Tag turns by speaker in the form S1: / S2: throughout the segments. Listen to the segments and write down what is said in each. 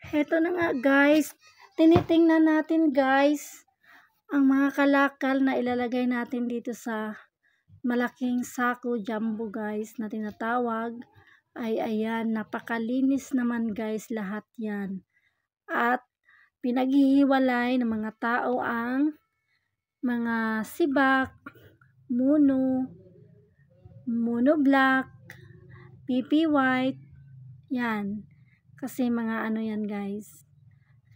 S1: Heto na nga guys, tinitingnan natin guys ang mga kalakal na ilalagay natin dito sa malaking sako jumbo guys na tinatawag. Ay ayan, napakalinis naman guys lahat yan. At pinaghihiwalay ng mga tao ang mga sibak, muno, muno black, PP white, yan. Kasi mga ano yan guys,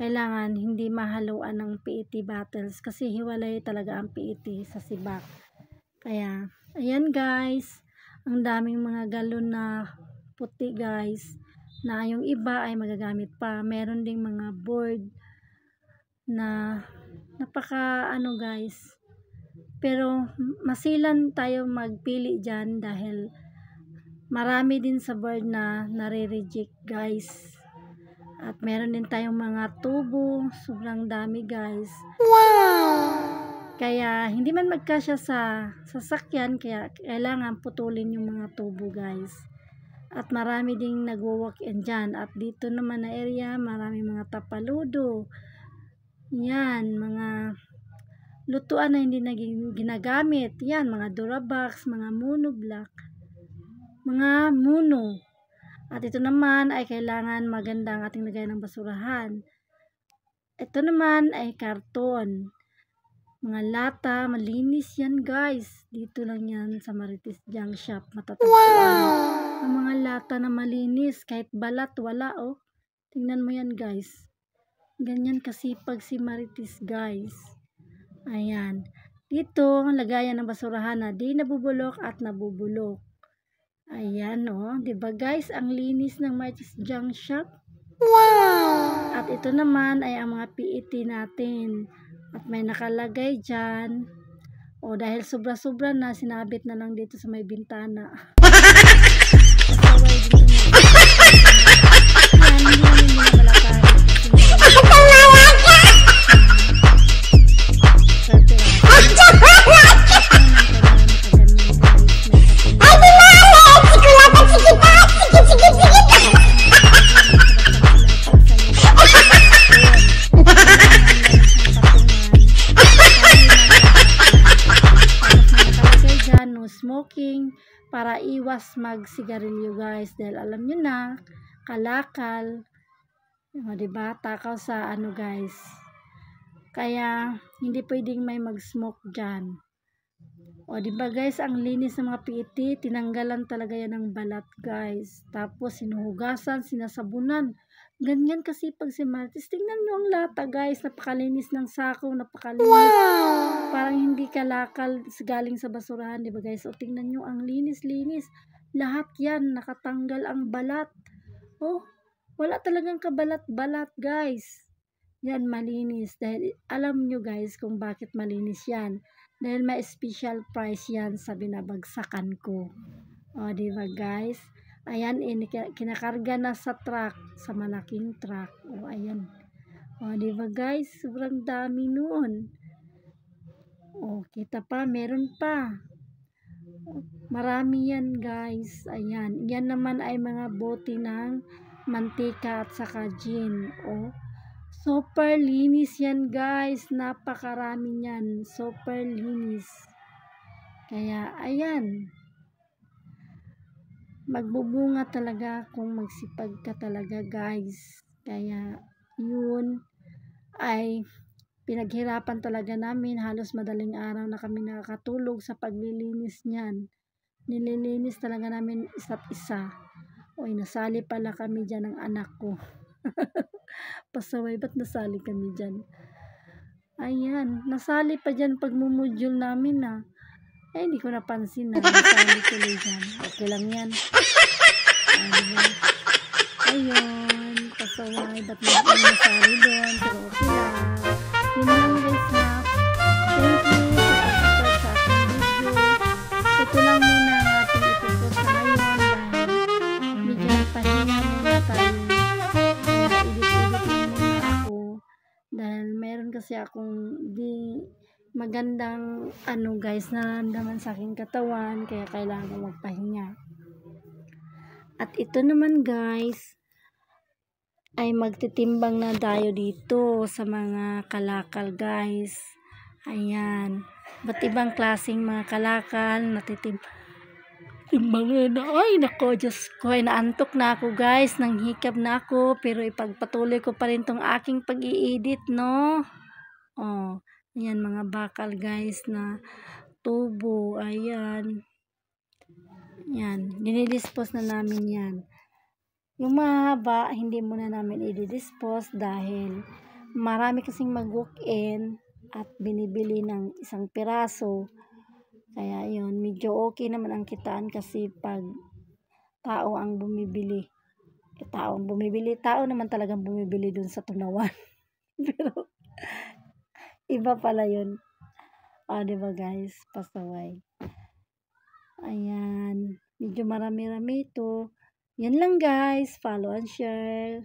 S1: kailangan hindi mahaluan ng PET bottles kasi hiwalay talaga ang PET sa sibak. Kaya ayan guys, ang daming mga galon na puti guys, na yung iba ay magagamit pa. Meron ding mga board na napaka ano guys, pero masilan tayo magpili dyan dahil marami din sa board na nare-reject guys. At meron din tayong mga tubo, sobrang dami guys. Wow! Kaya hindi man magkasya sa sasakyan, kaya kailangan putulin yung mga tubo guys. At marami ding nagwo-walk-in dyan. At dito naman na area, marami mga tapaludo. Yan, mga lutuan na hindi naging ginagamit. Yan, mga Durabox, mga Muno Black, mga Muno. At ito naman ay kailangan maganda ang ating lagay ng basurahan. Ito naman ay karton. Mga lata, malinis yan guys. Dito lang yan sa Marites Junk Shop. Matatagpuan. Wow! Ang mga lata na malinis. Kahit balat, wala oh. Tingnan mo yan guys. Ganyan kasipag si Marites guys. Ayan. Dito, ang lagayan ng basurahan na di nabubulok at nabubulok. Ayan oh, 'di ba guys, ang linis ng Marites Junk Shop. Wow! At ito naman ay ang mga PET natin. At may nakalagay diyan. O dahil sobra-sobra na, sinabit na lang dito sa may bintana. Smoking para iwas magsigarilyo guys, dahil alam nyo na kalakal, o diba, takaw sa ano guys, kaya hindi pwedeng may mag-smoke dyan. O diba guys, ang linis ng mga PET, tinanggalan talaga yan ng balat guys, tapos sinuhugasan, sinasabunan. Ganyan kasi pag si Marites. Tingnan nyo ang lata guys, napakalinis ng sako, napakalinis. Wow! Parang hindi kalakal galing sa basurahan, diba guys? O tingnan nyo, ang linis-linis. Lahat yan, nakatanggal ang balat. Oh, wala talagang kabalat-balat guys. Yan, malinis. Dahil alam nyo guys kung bakit malinis yan. Dahil may special price yan sa binabagsakan ko. O diba guys? Ayan, kinakarga na sa truck, sa malaking truck. O, ayan. O, diba guys? Sobrang dami noon. O, kita pa, meron pa. O, marami yan guys. Ayan. Yan naman ay mga bote ng mantika at saka gin. O, super linis yan guys. Napakarami yan. Super linis. Kaya, ayan. Magbubunga talaga kung magsipag ka talaga guys. Kaya yun ay pinaghirapan talaga namin. Halos madaling araw na kami nakakatulog sa paglilinis niyan. Nililinis talaga namin isa't isa. Oy, nasali pala kami dyan ng anak ko. Pasaway, ba't nasali kami dyan? Ayan, nasali pa dyan pagmumudule namin na. Eh, hindi ko napansin na nasali tuloy dyan. Okay lang yan. Ayun, pasaway, ba't nasali doon? Pero okay lang. Yun lang guys na. Thank you sa pag-subscribe sa aking video. Ito lang muna ang ating itupost sa ngayon. Dahil medyo pahinga muna tayo. Edit-editin muna ako. Dahil meron kasi akong di magandang ano guys, nararamdaman sa aking katawan, kaya kailangan magpahinga. At ito naman guys, ay magtitimbang na tayo dito sa mga kalakal guys. Ayan. Ba't ibang klaseng mga kalakal timbangan na. Ay nako, Diyos ko, ay naantok na ako guys, nanghikab na ako, pero ipagpatuloy ko pa rin tong aking pag-i-edit, no? Oh, ayan mga bakal guys na tubo, ayan. Yan, dinidispose na namin yan. Yung mahaba, hindi muna namin i-dispose dahil marami kasing mag-walk-in at binibili ng isang piraso. Kaya yun, medyo okay naman ang kitaan kasi pag tao ang bumibili. Tao naman talagang bumibili dun sa tunawan. Pero iba pala yun. Diba guys, pasaway. Ayan, medyo marami-rami ito. Yan lang guys, follow and share.